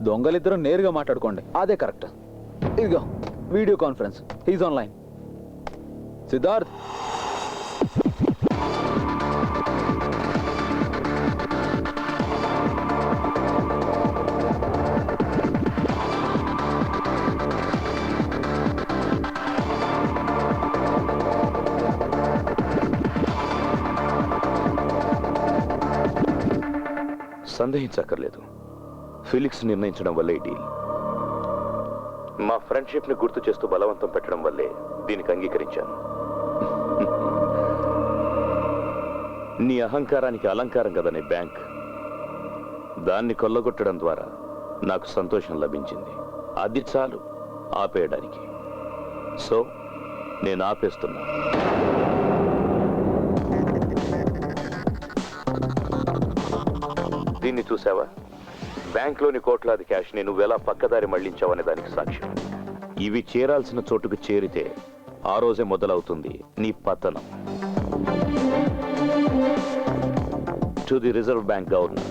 దొంగలిద్దరూ నేరుగా మాట్లాడుకోండి, అదే కరెక్ట్. ఇదిగో video conference, he's online. Siddharth, సందేహించక్కర్లేదు, ఫిలిక్స్ నిర్ణయించడం వల్లే ఈ డీల్. మా ఫ్రెండ్షిప్ ని గుర్తు చేస్తూ బలవంతం పెట్టడం వల్లే దీనికి అంగీకరించాను. నీ అహంకారానికి అలంకారం కదా నీ బ్యాంక్. దాన్ని కొల్లగొట్టడం ద్వారా నాకు సంతోషం లభించింది. అది చాలు ఆపేయడానికి. సో నేను ఆపేస్తున్నా. దీన్ని చూసావా? బ్యాంక్లోని కోట్లాది క్యాష్ ని నువ్వెలా పక్కదారి మళ్లించావనే దానికి సాక్ష్యం. ఇవి చేరాల్సిన చోటుకు చేరితే ఆ రోజే మొదలవుతుంది నీ పతనం. To the reserve bank governor,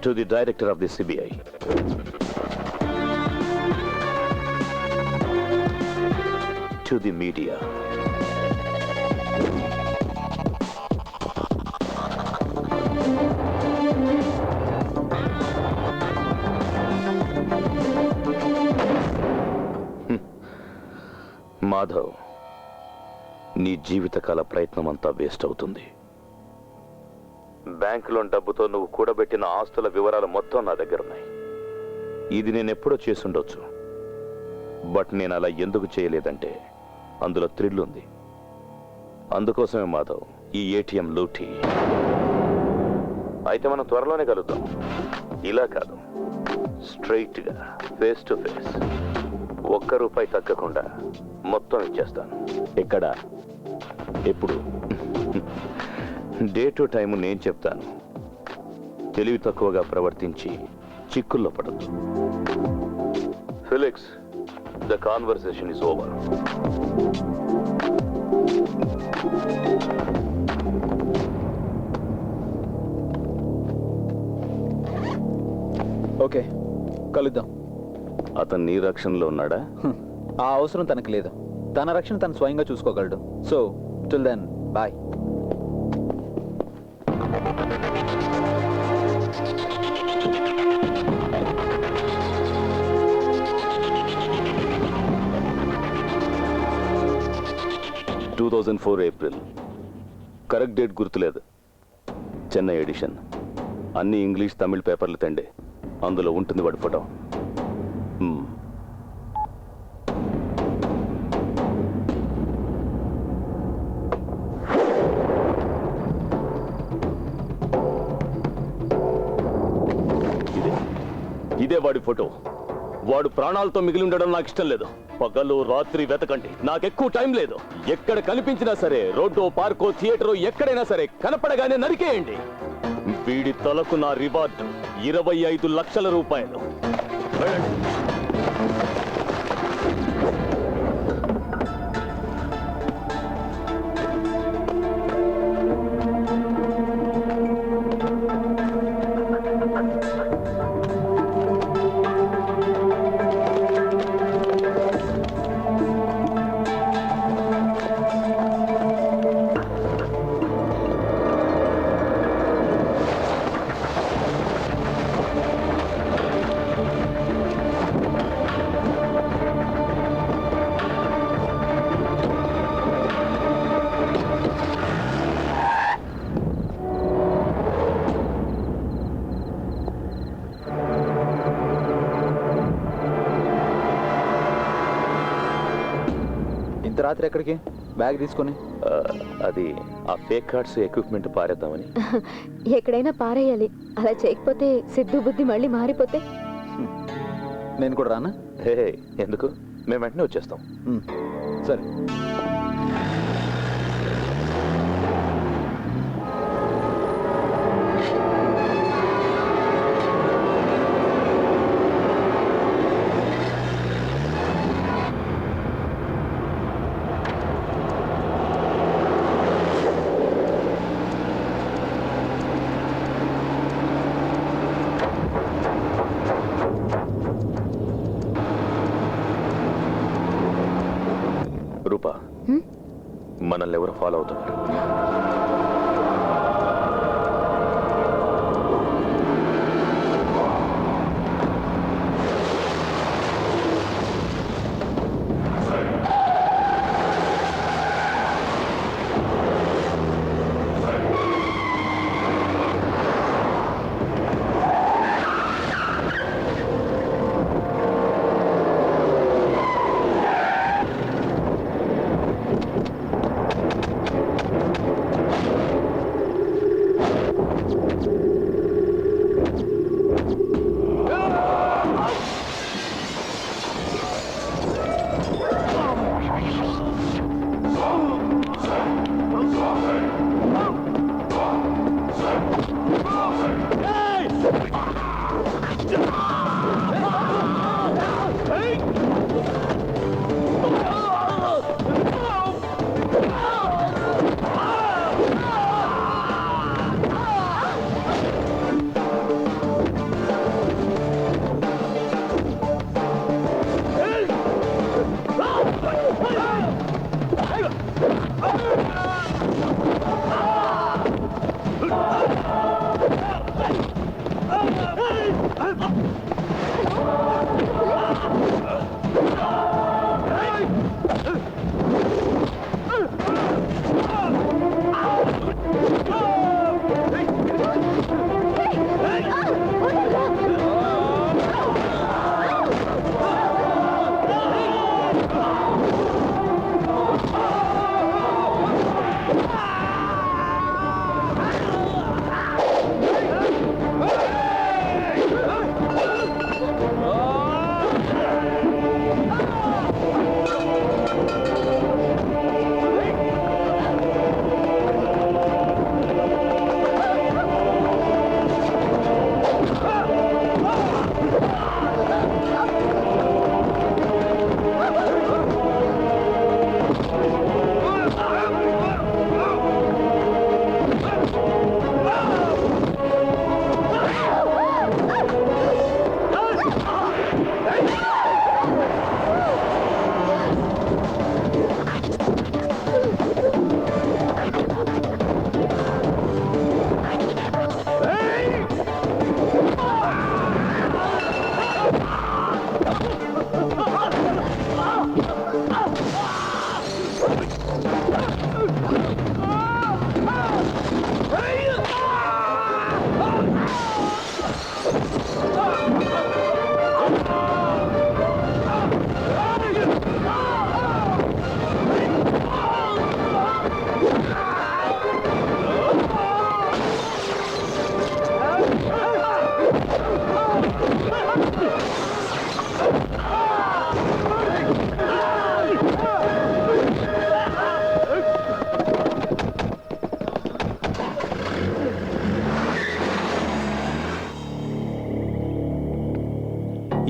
to the director of the CBI, to the media. Madhav, నీ జీవితకాల ప్రయత్నం అంతా వేస్ట్ అవుతుంది. బ్యాంకులోని డబ్బుతో నువ్వు కూడబెట్టిన ఆస్తుల వివరాలు మొత్తం నా దగ్గర ఉన్నాయి. ఇది నేను ఎప్పుడో చేసుండొచ్చు, బట్ నేను అలా ఎందుకు చేయలేదంటే అందులో థ్రిల్ ఉంది. అందుకోసమే మాధవ్ ఈ ఏటీఎం లూటీ. అయితే మనం త్వరలోనే కలుద్దాం. ఇలా కాదు, స్ట్రైట్ గా ఫేస్ టు ఫేస్. ₹1 తగ్గకుండా మొత్తం ఇచ్చేస్తాను. ఎక్కడ, ఎప్పుడు, డే టు టైము నేను చెప్తాను. తెలివి తక్కువగా ప్రవర్తించి చిక్కుల్లో పడద్దు. Felix, the conversation is over. Okay, కలుద్దాం. అతను నీ రక్షణలో ఉన్నాడా? ఆ అవసరం తనకు లేదు. తన రక్షణ తను స్వయంగా చూసుకోగలడు. So till then bye. April, correct date గుర్తులేదు. చెన్నై ఎడిషన్. అన్ని ఇంగ్లీష్ తమిళ్ పేపర్లు తండే. అందులో ఉంటుంది వాడి ఫోటో. ఇదే వాడి ఫోటో. వాడు ప్రాణాలతో మిగిలి ఉండడం నాకు ఇష్టం లేదు. పగలు రాత్రి వెతకండి, నాకెక్కువ టైం లేదు. ఎక్కడ కనిపించినా సరే, రోడ్డో పార్కో థియేటరో ఎక్కడైనా సరే, కనపడగానే నరికేయండి. వీడి తలకు నా రివార్డు ₹25 లక్షల. ఇంత రాత్రి ఎక్కడికి? బ్యాగ్ తీసుకొని. అది ఆ ఫేక్ కార్డ్స్ ఎక్విప్మెంట్ పారేద్దామని. ఎక్కడైనా పారేయాలి. అలా చేయకపోతే సిద్ధు బుద్ధి మళ్ళీ మారిపోతే. నేను కూడా రానా? హే, ఎందుకు? మేము వెంటనే వచ్చేస్తాం. సరే. మనల్ని ఎవరు ఫాలో అవుతున్నారు.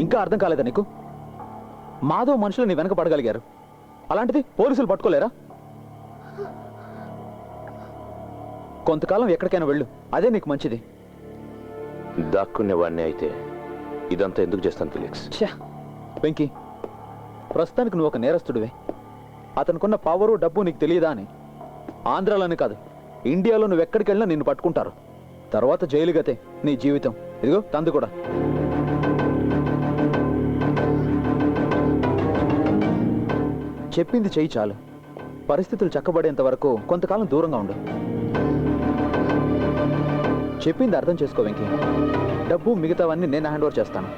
ఇంకా అర్థం కాలేదా నీకు? మాధవ్ మనుషులు నీ వెనక పడగలిగారు, అలాంటిది పోలీసులు పట్టుకోలేరా? కొంతకాలం ఎక్కడికైనా వెళ్ళు, అదే నీకు మంచిది. దాక్కునేవాడిని అయితే ఇదంతా ఎందుకు చేస్తాను ఫిలిక్స్? వెంకీ, ప్రస్తుతానికి నువ్వు ఒక నేరస్తుడివే. అతనుకున్న పవరు డబ్బు నీకు తెలియదా అని. ఆంధ్రాలోనే కాదు, ఇండియాలో నువ్వు ఎక్కడికి వెళ్ళినా నిన్ను పట్టుకుంటారు. తర్వాత జైలు గతే నీ జీవితం. ఇదిగో తందు కూడా. చెప్పింది చెయ్యి చాలు. పరిస్థితులు చక్కబడేంత వరకు కొంతకాలం దూరంగా ఉండు. చెప్పింది అర్థం చేసుకో వెంకీ. డబ్బు మిగతావన్నీ నేను హ్యాండ్ ఓవర్ చేస్తాను.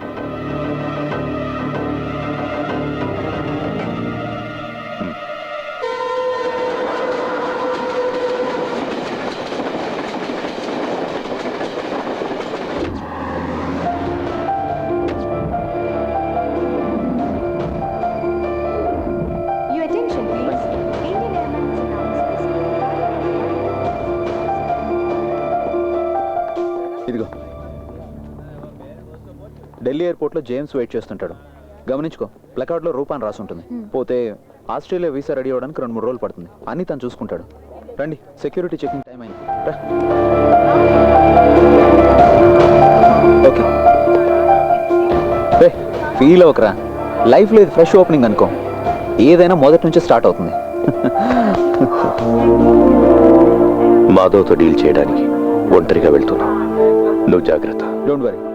ఇదిగో, ఢిల్లీ ఎయిర్పోర్ట్లో జేమ్స్ వెయిట్ చేస్తుంటాడు. గమనించుకో, ప్లకార్డ్లో రూపాన్ రాసి ఉంటుంది. పోతే ఆస్ట్రేలియా వీసా రెడీ అవ్వడానికి 2-3 రోజులు పడుతుంది. అన్నీ తను చూసుకుంటాడు. రండి, సెక్యూరిటీ చెకింగ్ టైం అయింది. ఓకే, ఫీల్ అవ్వకరా. లైఫ్లో ఇది ఫ్రెష్ ఓపెనింగ్ అనుకో. ఏదైనా మొదటి నుంచి స్టార్ట్ అవుతుంది. మాధవ్తో డీల్ చేయడానికి ఒంటరిగా వెళ్తున్నా. నువ్వు జాగ్రత్త. Don't worry.